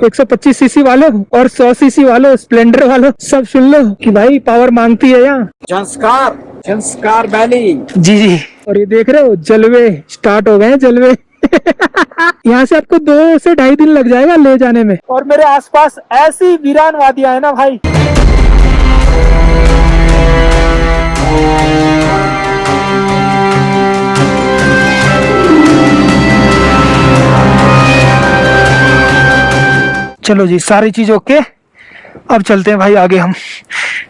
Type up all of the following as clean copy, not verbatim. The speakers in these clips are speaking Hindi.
125 सीसी वालों और 100 सीसी वालों, स्प्लेंडर वालों, सब सुन लो कि भाई पावर मांगती है यहाँ। संस्कार संस्कार वैली। जी जी। और ये देख रहे हो जलवे स्टार्ट हो गए हैं, जलवे। यहाँ से आपको 2 से 2.5 दिन लग जाएगा ले जाने में। और मेरे आसपास ऐसी वीरान वादियां है ना भाई। चलो जी, सारी चीज ओके। अब चलते हैं भाई आगे हम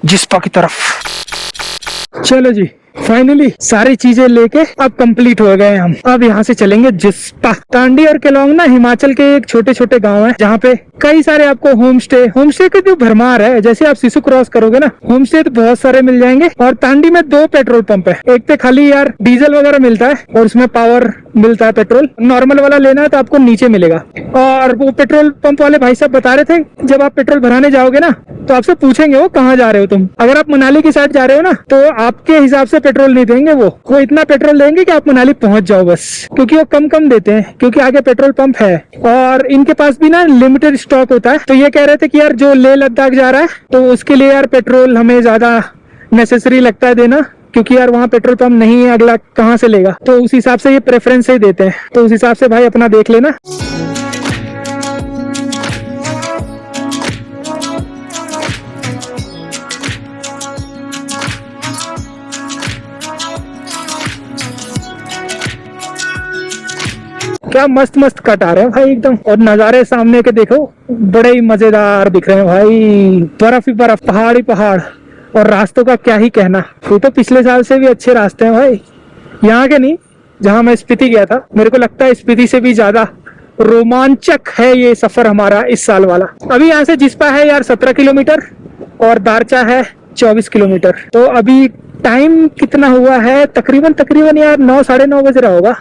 जिस्पा की तरफ। चलो जी, फाइनली सारी चीजें लेके अब कंप्लीट हो गए हम। अब यहाँ से चलेंगे जिस्पा। तांडी और केलोंग ना हिमाचल के एक छोटे छोटे गांव हैं, जहाँ पे कई सारे आपको होम स्टे के जो भरमार है। जैसे आप सिसु क्रॉस करोगे ना, होम स्टे तो बहुत सारे मिल जाएंगे। और तांडी में 2 पेट्रोल पंप है। एक पे खाली यार डीजल वगैरह मिलता है और उसमें पावर मिलता है पेट्रोल। नॉर्मल वाला लेना है तो आपको नीचे मिलेगा। और वो पेट्रोल पंप वाले भाई साहब बता रहे थे, जब आप पेट्रोल भराने जाओगे ना तो आपसे पूछेंगे वो कहाँ जा रहे हो तुम। अगर आप मनाली की साइड जा रहे हो ना तो आपके हिसाब से पेट्रोल नहीं देंगे। वो इतना पेट्रोल देंगे कि आप मनाली पहुंच जाओ बस। क्योंकि वो कम कम देते हैं, क्योंकि आगे पेट्रोल पंप है। और इनके पास भी ना लिमिटेड स्टॉक होता है। तो ये कह रहे थे कि यार जो लेह लद्दाख जा रहा है तो उसके लिए यार पेट्रोल हमें ज्यादा नेसेसरी लगता है देना, क्योंकि यार वहाँ पेट्रोल पंप नहीं है, अगला कहाँ से लेगा। तो उस हिसाब से ये प्रेफरेंस ही देते हैं। तो उस हिसाब से भाई अपना देख लेना। क्या मस्त मस्त कट आ रहे हैं भाई एकदम। और नजारे सामने के देखो, बड़े ही मजेदार दिख रहे हैं भाई। बर्फ ही बर्फ, पहाड़ ही पहाड़। और रास्तों का क्या ही कहना, ये तो पिछले साल से भी अच्छे रास्ते हैं भाई। यहाँ के नहीं, जहाँ मैं स्पीति गया था, मेरे को लगता है स्पीति से भी ज्यादा रोमांचक है ये सफर हमारा इस साल वाला। अभी यहाँ से जिस्पा है यार 17 किलोमीटर और दारचा है 24 किलोमीटर। तो अभी टाइम कितना हुआ है, तकरीबन यार 9 साढ़े 9 बज रहा होगा।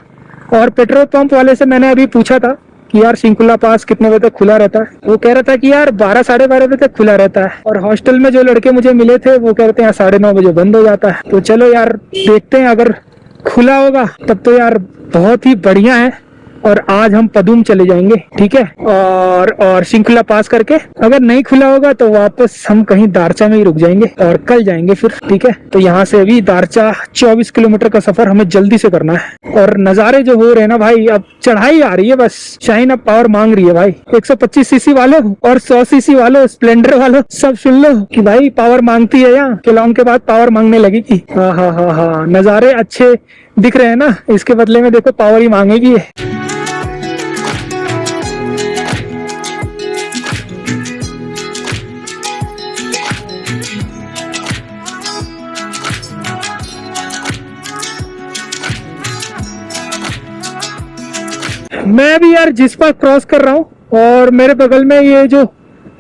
और पेट्रोल पंप वाले से मैंने अभी पूछा था कि यार सिंकुला पास कितने बजे तक खुला रहता है। वो कह रहा था कि यार 12 साढ़े 12 बजे तक खुला रहता है। और हॉस्टल में जो लड़के मुझे मिले थे वो कह रहे थे यार 9:30 बजे बंद हो जाता है। तो चलो यार देखते हैं, अगर खुला होगा तब तो यार बहुत ही बढ़िया है। और आज हम पदुम चले जाएंगे, ठीक है। और सिंकुला पास करके, अगर नहीं खुला होगा तो वापस हम कहीं दारचा में ही रुक जाएंगे और कल जाएंगे फिर, ठीक है। तो यहाँ से अभी दारचा 24 किलोमीटर का सफर हमें जल्दी से करना है। और नजारे जो हो रहे हैं ना भाई, अब चढ़ाई आ रही है बस। शाहीन अब पावर मांग रही है भाई। 125 सीसी वालों और 100 सीसी वालों, स्प्लेंडर वालों, सब सुन लो कि भाई पावर मांगती है यहाँ। केलोंग के बाद पावर मांगने लगेगी। हाँ, नजारे अच्छे दिख रहे हैं ना, इसके बदले में देखो पावर ही मांगेगी। मैं भी यार जिस्पा क्रॉस कर रहा हूँ और मेरे बगल में ये जो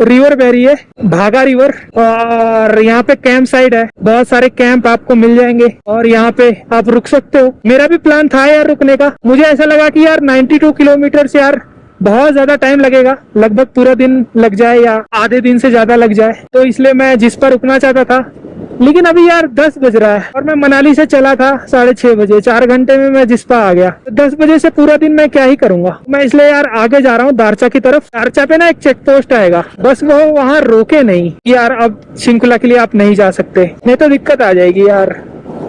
रिवर बह रही है, भागा रिवर। और यहाँ पे कैंप साइड है, बहुत सारे कैंप आपको मिल जाएंगे और यहाँ पे आप रुक सकते हो। मेरा भी प्लान था यार रुकने का। मुझे ऐसा लगा कि यार 92 किलोमीटर से यार बहुत ज्यादा टाइम लगेगा, लगभग पूरा दिन लग जाए या आधे दिन से ज्यादा लग जाए। तो इसलिए मैं जिस्पा रुकना चाहता था। लेकिन अभी यार 10 बज रहा है और मैं मनाली से चला था 6:30 बजे। 4 घंटे में मैं जिस्पा आ गया। 10 बजे से पूरा दिन मैं क्या ही करूंगा। मैं इसलिए यार आगे जा रहा हूँ दारचा की तरफ। दारचा पे ना एक चेक पोस्ट आएगा, बस वो वहाँ रोके नहीं कि यार अब सिंकुला के लिए आप नहीं जा सकते, नहीं तो दिक्कत आ जाएगी यार।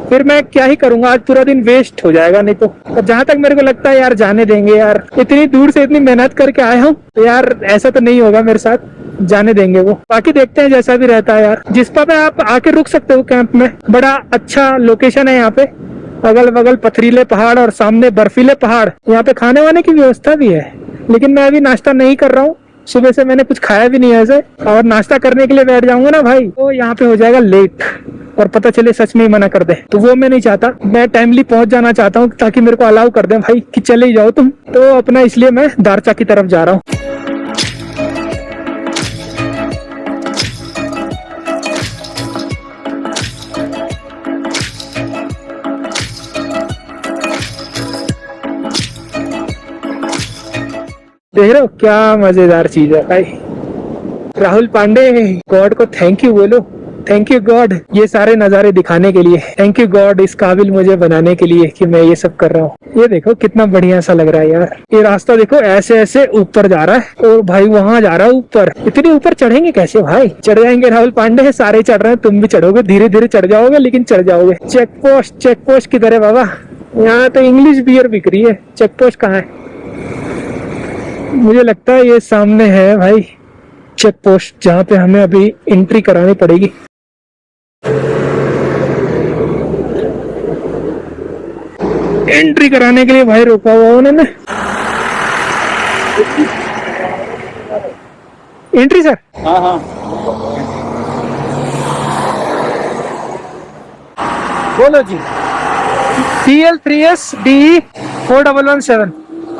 फिर मैं क्या ही करूंगा, आज पूरा दिन वेस्ट हो जाएगा नहीं तो। जहां तक मेरे को लगता है यार जाने देंगे यार। इतनी दूर से इतनी मेहनत करके आए हूँ तो यार ऐसा तो नहीं होगा मेरे साथ, जाने देंगे वो। बाकी देखते हैं जैसा भी रहता है यार। जिस्पा पे आप आके रुक सकते हो कैंप में, बड़ा अच्छा लोकेशन है यहाँ पे। अगल बगल पथरीले पहाड़ और सामने बर्फीले पहाड़। यहाँ पे खाने वाने की व्यवस्था भी है, लेकिन मैं अभी नाश्ता नहीं कर रहा हूँ। सुबह से मैंने कुछ खाया भी नहीं ऐसे, और नाश्ता करने के लिए बैठ जाऊंगा ना भाई तो यहाँ पे हो जाएगा लेट और पता चले सच में ही मना कर दे। तो वो मैं नहीं चाहता। मैं टाइमली पहुंच जाना चाहता हूँ ताकि मेरे को अलाउ कर दे भाई कि चले ही जाओ तुम। तो अपना इसलिए मैं दारचा की तरफ जा रहा हूँ। देख रहे हो क्या मजेदार चीज है भाई। राहुल पांडे, गॉड को थैंक यू बोलो थैंक यू गॉड ये सारे नज़ारे दिखाने के लिए। थैंक यू गॉड इस काबिल मुझे बनाने के लिए कि मैं ये सब कर रहा हूँ। ये देखो कितना बढ़िया सा लग रहा है यार। ये रास्ता देखो ऐसे ऐसे ऊपर जा रहा है और भाई वहां जा रहा है ऊपर। इतने ऊपर चढ़ेंगे कैसे भाई? चढ़ जाएंगे राहुल पांडे, सारे चढ़ रहे हैं, तुम भी चढ़ोगे, धीरे धीरे चढ़ जाओगे लेकिन चढ़ जाओगे। चेक पोस्ट किधर है बाबा? यहाँ तो इंग्लिश बियर बिक रही है। चेक पोस्ट कहाँ है? मुझे लगता है ये सामने है भाई चेक पोस्ट, जहाँ पे हमें अभी एंट्री करानी पड़ेगी। एंट्री कराने के लिए भाई रोका हुआ उन्होंने। Entry sir? हाँ हाँ, बोलो जी। TL3SD 4117।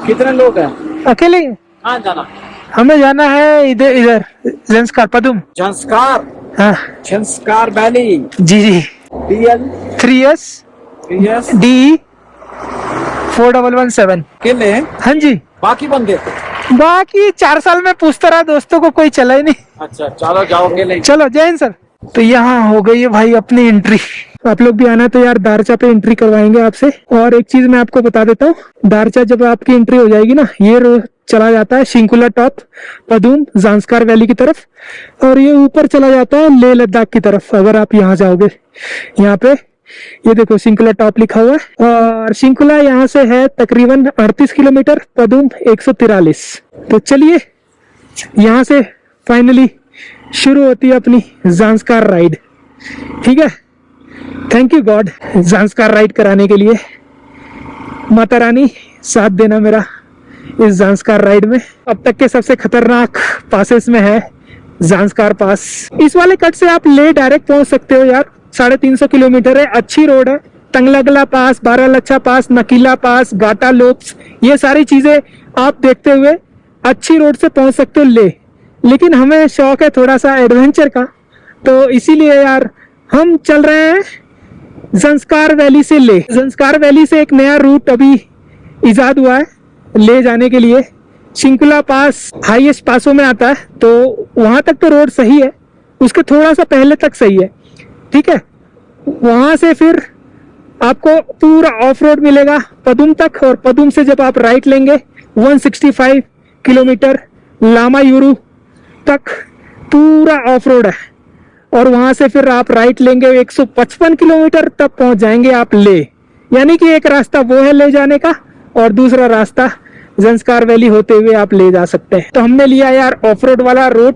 कितने लोग हैं? अकेले ही? कहाँ जाना? हमें जाना है इधर इधर जंस्कार पदुम। झंस्कार, हाँ झंस्कार वैली। जी जी। DL 3SD 4117। अकेले? हाँ जी। बाकी बंदे? बाकी 4 साल में पूछता रहा दोस्तों को, कोई चला ही नहीं। अच्छा चलो जाओ अकेले। चलो जय हिंद सर। तो यहाँ हो गई है भाई अपनी एंट्री। आप लोग भी आना तो यार दारचा पे एंट्री करवाएंगे आपसे। और एक चीज मैं आपको बता देता हूँ, दारचा जब आपकी एंट्री हो जाएगी ना, ये रोड चला जाता है शिंकुला टॉप पदूम जांस्कार वैली की तरफ, और ये ऊपर चला जाता है लेह लद्दाख की तरफ। अगर आप यहाँ जाओगे, यहाँ पे ये देखो शिंकुला टॉप लिखा हुआ है, और शिंकुला यहाँ से है तकरीबन 38 किलोमीटर, पदूम 143। तो चलिए यहाँ से फाइनली शुरू होती है अपनी जांस्कार राइड। ठीक है, थैंक यू गॉड जांस्कार राइड कराने के लिए। माता रानी साथ देना मेरा इस जांस्कार राइड में। अब तक के सबसे खतरनाक पासेस में है जांस्कार पास। इस वाले कट से आप ले डायरेक्ट पहुंच सकते हो यार। 350 किलोमीटर है, अच्छी रोड है। तंगलगला पास, बारालच्छा पास, नकीला पास, गाटा लोप्स, ये सारी चीजें आप देखते हुए अच्छी रोड से पहुंच सकते हो ले। लेकिन हमें शौक है थोड़ा सा एडवेंचर का, तो इसीलिए यार हम चल रहे हैं जंस्कार वैली से ले। जंस्कार वैली से एक नया रूट अभी इजाद हुआ है ले जाने के लिए। शिंकुला पास हाईएस्ट पासों में आता है, तो वहां तक तो रोड सही है, उसके थोड़ा सा पहले तक सही है। ठीक है, वहां से फिर आपको पूरा ऑफ रोड मिलेगा पदुम तक, और पदुम से जब आप राइट लेंगे 165 किलोमीटर लामा यूरू तक पूरा ऑफ रोड है, और वहां से फिर आप राइट लेंगे 155 किलोमीटर तक पहुंच जाएंगे आप ले। यानी कि एक रास्ता वो है ले जाने का, और दूसरा रास्ता जंस्कार वैली होते हुए आप ले जा सकते हैं। तो हमने लिया यार ऑफ रोड वाला रोड,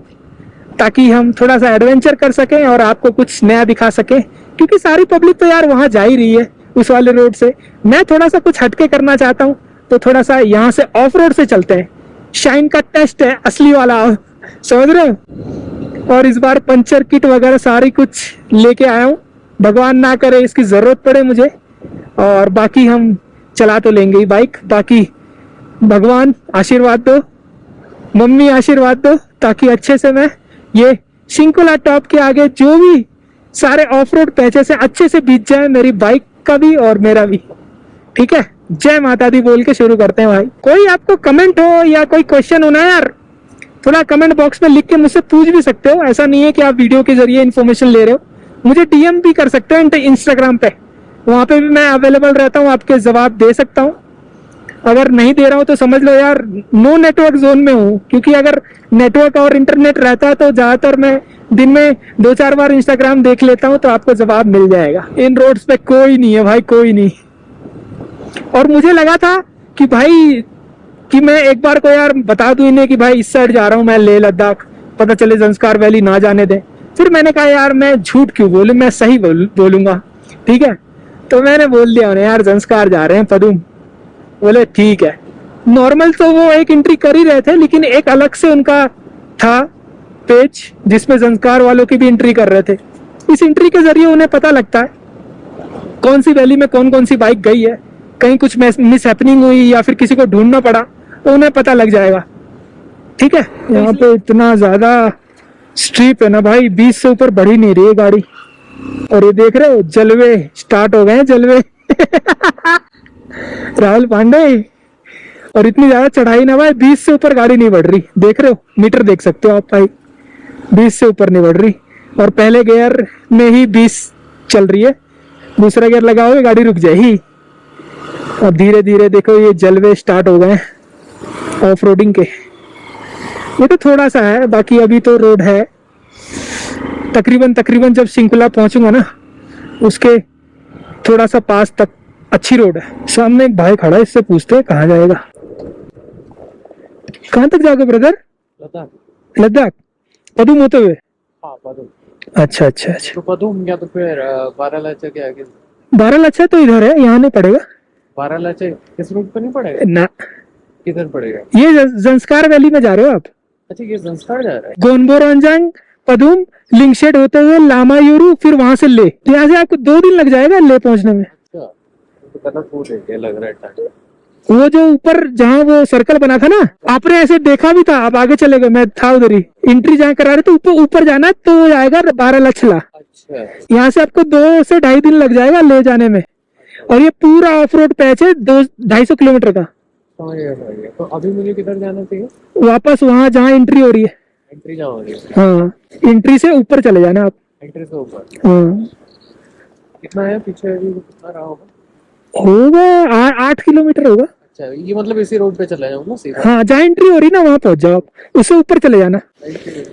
ताकि हम थोड़ा सा एडवेंचर कर सकें और आपको कुछ नया दिखा सकें, क्योंकि सारी पब्लिक तो यार वहां जा ही रही है उस वाले रोड से। मैं थोड़ा सा कुछ हटके करना चाहता हूँ, तो थोड़ा सा यहाँ से ऑफ रोड से चलते हैं। शाइन का टेस्ट है असली वाला, समझ रहे हो। और इस बार पंचर किट वगैरह सारी कुछ लेके आया हूँ, भगवान ना करे इसकी जरूरत पड़े मुझे। और बाकी हम चला तो लेंगे ही बाइक, बाकी भगवान आशीर्वाद दो, मम्मी आशीर्वाद दो, ताकि अच्छे से मैं ये शिंकुला टॉप के आगे जो भी सारे ऑफ रोड पैचे से अच्छे से बीत जाए, मेरी बाइक का भी और मेरा भी। ठीक है, जय माता दी बोल के शुरू करते हैं भाई। कोई आपको कमेंट हो या कोई क्वेश्चन हो ना यार, थोड़ा कमेंट बॉक्स में लिख के मुझसे पूछ भी सकते हो। ऐसा नहीं है कि आप वीडियो के जरिए इन्फॉर्मेशन ले रहे हो, मुझे डीएम भी कर सकते हो इंस्टाग्राम पे, वहां पे भी मैं अवेलेबल रहता हूँ, आपके जवाब दे सकता हूँ। अगर नहीं दे रहा हूँ तो समझ लो यार नो नेटवर्क जोन में हूँ, क्योंकि अगर नेटवर्क और इंटरनेट रहता है तो ज्यादातर मैं दिन में 2-4 बार इंस्टाग्राम देख लेता हूँ, तो आपको जवाब मिल जाएगा। इन रोड्स पे कोई नहीं है भाई, कोई नहीं। और मुझे लगा था कि भाई कि मैं एक बार को यार बता दूं इन्हें कि भाई इस साइड जा रहा हूँ मैं लेह लद्दाख, पता चले जंस्कार वैली ना जाने दें। फिर मैंने कहा यार मैं झूठ क्यों बोलूं, मैं सही बोलूंगा। ठीक है, तो मैंने बोल दिया उन्हें यार जंस्कार जा रहे हैं पदुम। बोले ठीक है। नॉर्मल तो वो एक एंट्री कर ही रहे थे, लेकिन एक अलग से उनका था पेज जिसमें जंस्कार वालों की भी एंट्री कर रहे थे। इस एंट्री के जरिए उन्हें पता लगता है कौन सी वैली में कौन कौन सी बाइक गई है, कहीं कुछ मिस हैपनिंग हुई या फिर किसी को ढूंढना पड़ा तो उन्हें पता लग जाएगा। ठीक है, यहाँ पे इतना ज्यादा स्ट्रीप है ना भाई, 20 से ऊपर बढ़ ही नहीं रही है गाड़ी। और ये देख रहे हो जलवे स्टार्ट हो गए हैं, जलवे राहुल पांडे। और इतनी ज्यादा चढ़ाई ना भाई, 20 से ऊपर गाड़ी नहीं बढ़ रही। देख रहे हो, मीटर देख सकते हो आप भाई, 20 से ऊपर नहीं बढ़ रही। और पहले गियर में ही 20 चल रही है, दूसरा गियर लगाओगे गाड़ी रुक जाएगी। और धीरे धीरे देखो ये जलवे स्टार्ट हो गए हैं ऑफ रोडिंग के। ये तो थोड़ा सा है, बाकी अभी तो रोड है। तकरीबन जब सिंकुला पहुंचूंगा ना उसके थोड़ा सा पास तक अच्छी रोड है। सामने एक भाई खड़ा है, इससे पूछते हैं कहाँ जाएगा। कहाँ तक जाओगे ब्रदर? लद्दाख। लद्दाख पदूम होते हुए? हाँ पदूम। अच्छा अच्छा अच्छा। तो पदूम क्या तो फिर बारालाचा के आगे। बारालाचा तो इधर है, यहाँ नहीं पड़ेगा। बारालाचा इस रूट पे नहीं पड़ेगा ना, किधर पड़ेगा? ये जंस्कार वैली में जा रहे हो आप। अच्छा ये संस्कार जा रहा है। गोनबोरंजांग, पदूम, लिंगशेड होते हुए लामायूरू, फिर वहां से ले। तो यहाँ से आपको 2 दिन लग जाएगा ले पहुंचने में। अच्छा तो कलरफुल है, क्या लग रहा है टाइम। वो जो ऊपर जहाँ वो सर्कल बना था ना, आपने ऐसे देखा भी था, आप आगे चले गए, मैं था उधर ही। एंट्री जहाँ करा रहे थे ऊपर ऊपर जाना तो वो आएगा 12 लछला। अच्छा यहाँ से आपको 2 से 2.5 दिन लग जाएगा ले जाने में। और ये पूरा ऑफ रोड पैच है 250 किलोमीटर का। समझ गया। तो अभी मुझे किधर जाना चाहिए? वापस वहाँ जहाँ एंट्री हो रही है। एंट्री जहाँ हो रही है। हाँ, एंट्री से ऊपर चले जाना आप। एंट्री से ऊपर। हाँ कितना है पीछे अभी, कितना रहा होगा? होगा 8 किलोमीटर होगा। अच्छा ये मतलब इसी रोड पे चला जाऊँ ना सीधा? हाँ, जहाँ एंट्री हो रही ना वहाँ पहुंच जाओ आप, उससे ऊपर चले जाना।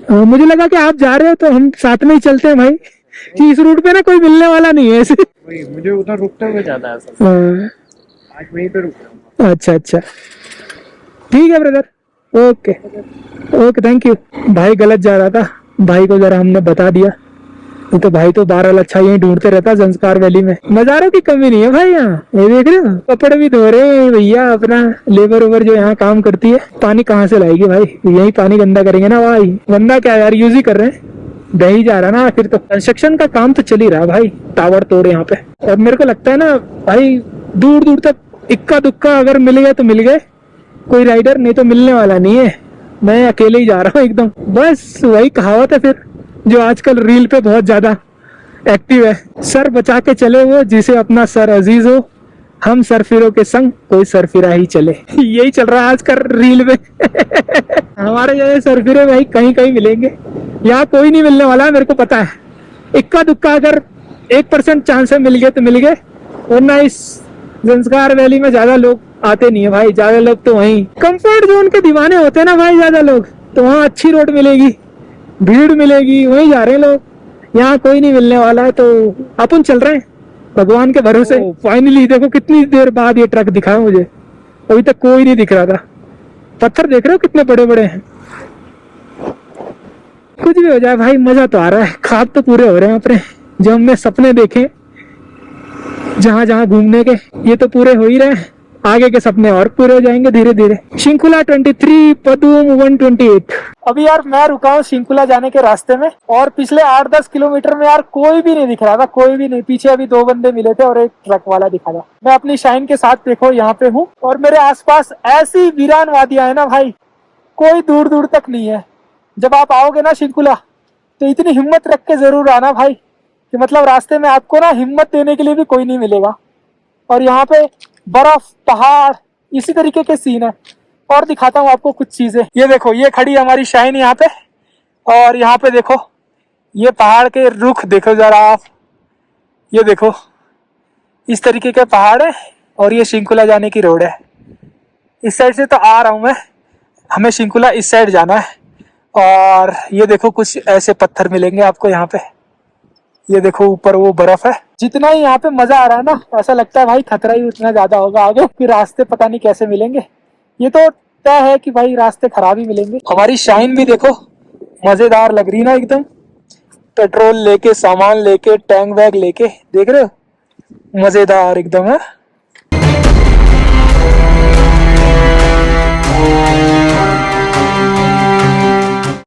हाँ, मुझे लगा कि आप जा रहे हो तो हम साथ में ही चलते हैं भाई, कि इस रूट पे ना कोई मिलने वाला नहीं है ऐसे। वही मुझे उधर रुकते हुए जाना है सर। हाँ, आज वहीं पे रुक रहा हूँ। अच्छा अच्छा ठीक है brother, okay okay thank you. भाई गलत जा रहा था, भाई को जरा हमने बता दिया। नहीं तो भाई तो 12 लच्छा यही ढूंढते रहता जंस्कार वैली में। नजारों की कमी नहीं है भाई यहाँ, ये देख रहे हो कपड़े भी धो रहे हैं भैया। अपना लेबर ओबर जो यहाँ काम करती है, पानी कहाँ से लाएगी भाई, यही पानी गंदा करेंगे ना भाई। गंदा क्या यार, यूज ही कर रहे हैं, दही जा रहा ना। फिर तो कंस्ट्रक्शन का काम तो चल ही रहा भाई, टावर तोड़ यहाँ पे। और मेरे को लगता है ना भाई दूर दूर तक इक्का दुक्का अगर मिल गए तो मिल गए, कोई राइडर, नहीं तो मिलने वाला नहीं है। मैं अकेले ही जा रहा हूँ एकदम। बस वही कहावत है फिर, जो आजकल रील पे बहुत ज्यादा एक्टिव है, सर बचा के चले वो जिसे अपना सर अजीज हो, हम सरफिरों के संग कोई सरफिरा ही चले। यही चल रहा है आजकल रील में। हमारे जैसे सरफिरे भाई कहीं कहीं मिलेंगे, यहाँ कोई नहीं मिलने वाला है मेरे को पता है। इक्का दुक्का अगर 1% चांस है मिल गए तो मिल गए, वरना इस जंस्कार वैली में ज्यादा लोग आते नहीं है भाई। ज्यादा लोग तो वहीं कंफर्ट जोन के दीवाने होते हैं ना भाई, ज्यादा लोग तो वहाँ अच्छी रोड मिलेगी, भीड़ मिलेगी, वहीं जा रहे हैं लोग। यहाँ कोई नहीं मिलने वाला है तो अपन चल रहे हैं भगवान के भरोसे। फाइनली देखो कितनी देर बाद ये ट्रक दिखा मुझे, अभी तक कोई नहीं दिख रहा था। पत्थर देख रहे हो कितने बड़े बड़े हैं। कुछ भी हो जाए भाई, मजा तो आ रहा है। ख्वाब तो पूरे हो रहे हैं अपने, जो हमने सपने देखे जहां जहां घूमने के, ये तो पूरे हो ही रहे हैं। आगे के सपने और पूरे हो जाएंगे धीरे धीरे। शिंकुला 23, पदूम 128। अभी यार मैं रुका हूँ शिंकुला जाने के रास्ते में, और पिछले 8-10 किलोमीटर में यार कोई भी नहीं दिख रहा था, कोई भी नहीं। पीछे अभी 2 बंदे मिले थे और एक ट्रक वाला दिखा था। मैं अपनी शाइन के साथ देखो यहाँ पे हूँ, और मेरे आसपास ऐसी वीरान वादियां है ना भाई, कोई दूर दूर तक नहीं है। जब आप आओगे ना शिंकुला तो इतनी हिम्मत रख के जरूर आना भाई, कि मतलब रास्ते में आपको ना हिम्मत देने के लिए भी कोई नहीं मिलेगा। और यहाँ पे बर्फ, पहाड़, इसी तरीके के सीन है। और दिखाता हूँ आपको कुछ चीजें। ये देखो, ये खड़ी हमारी शाइन यहाँ पे, और यहाँ पे देखो ये पहाड़ के रुख देखो जरा आप, ये देखो इस तरीके के पहाड़ है। और ये शिंकुला जाने की रोड है। इस साइड से तो आ रहा हूँ मैं, हमें शिंकुला इस साइड जाना है। और ये देखो कुछ ऐसे पत्थर मिलेंगे आपको यहाँ पे, ये देखो ऊपर वो बर्फ है। जितना ही यहाँ पे मजा आ रहा है ना, ऐसा लगता है भाई खतरा ही उतना ज्यादा होगा आगे। फिर रास्ते पता नहीं कैसे मिलेंगे, ये तो तय है कि भाई रास्ते खराब ही मिलेंगे। हमारी शाइन भी देखो मजेदार लग रही ना एकदम, पेट्रोल लेके, सामान लेके, टैंक बैग लेके, देख रहे हो, मजेदार एकदम है।